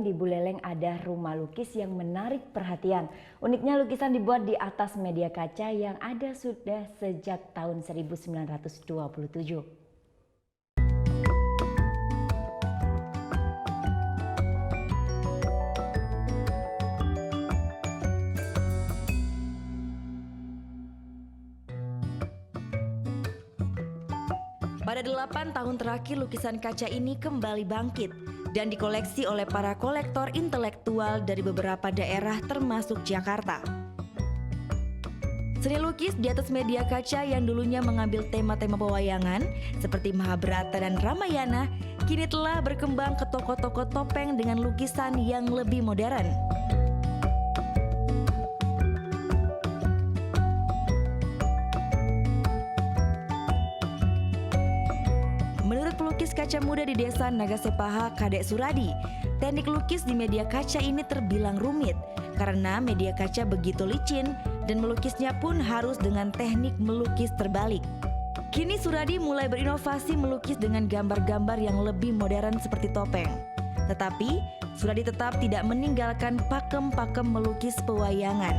Di Buleleng ada rumah lukis yang menarik perhatian. Uniknya lukisan dibuat di atas media kaca yang ada sudah sejak tahun 1927. Pada 8 tahun terakhir lukisan kaca ini kembali bangkit dan dikoleksi oleh para kolektor intelektual dari beberapa daerah termasuk Jakarta. Seni lukis di atas media kaca yang dulunya mengambil tema-tema pewayangan seperti Mahabharata dan Ramayana kini telah berkembang ke toko-toko topeng dengan lukisan yang lebih modern. Menurut pelukis kaca muda di desa Nagasepaha, Kadek Suradi, teknik lukis di media kaca ini terbilang rumit karena media kaca begitu licin dan melukisnya pun harus dengan teknik melukis terbalik. Kini Suradi mulai berinovasi melukis dengan gambar-gambar yang lebih modern seperti topeng. Tetapi Suradi tetap tidak meninggalkan pakem-pakem melukis pewayangan.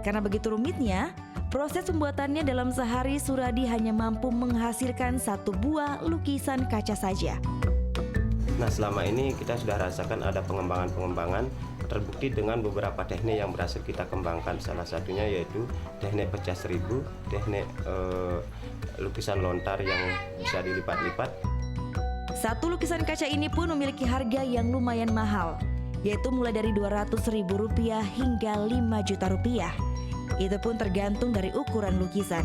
Karena begitu rumitnya, proses pembuatannya dalam sehari Suradi hanya mampu menghasilkan 1 buah lukisan kaca saja. Nah, selama ini kita sudah rasakan ada pengembangan-pengembangan terbukti dengan beberapa teknik yang berhasil kita kembangkan. Salah satunya yaitu teknik pecah seribu, teknik lukisan lontar yang bisa dilipat-lipat. Satu lukisan kaca ini pun memiliki harga yang lumayan mahal, yaitu mulai dari Rp200.000 hingga Rp5 juta. Itu pun tergantung dari ukuran lukisan.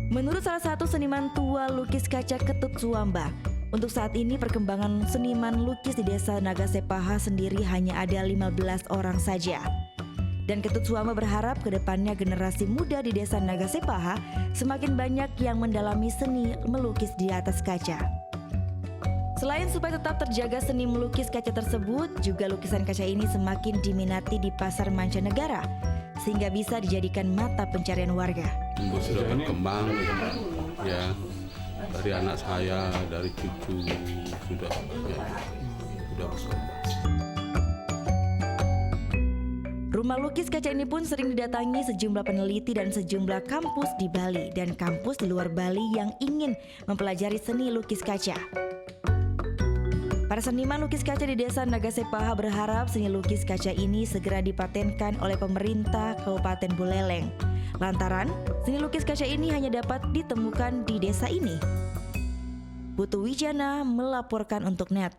Menurut salah satu seniman tua lukis kaca Ketut Suwamba, untuk saat ini perkembangan seniman lukis di desa Nagasepaha sendiri hanya ada 15 orang saja. Dan Ketut Suwamba berharap ke depannya generasi muda di desa Nagasepaha semakin banyak yang mendalami seni melukis di atas kaca. Selain supaya tetap terjaga seni melukis kaca tersebut, juga lukisan kaca ini semakin diminati di pasar mancanegara, sehingga bisa dijadikan mata pencarian warga. Sudah berkembang, ya, dari anak saya, dari cucu, sudah berkembang. Rumah lukis kaca ini pun sering didatangi sejumlah peneliti dan sejumlah kampus di Bali dan kampus di luar Bali yang ingin mempelajari seni lukis kaca. Para seniman lukis kaca di desa Nagasepaha berharap seni lukis kaca ini segera dipatenkan oleh pemerintah Kabupaten Buleleng. Lantaran seni lukis kaca ini hanya dapat ditemukan di desa ini. Putu Wijana melaporkan untuk NET.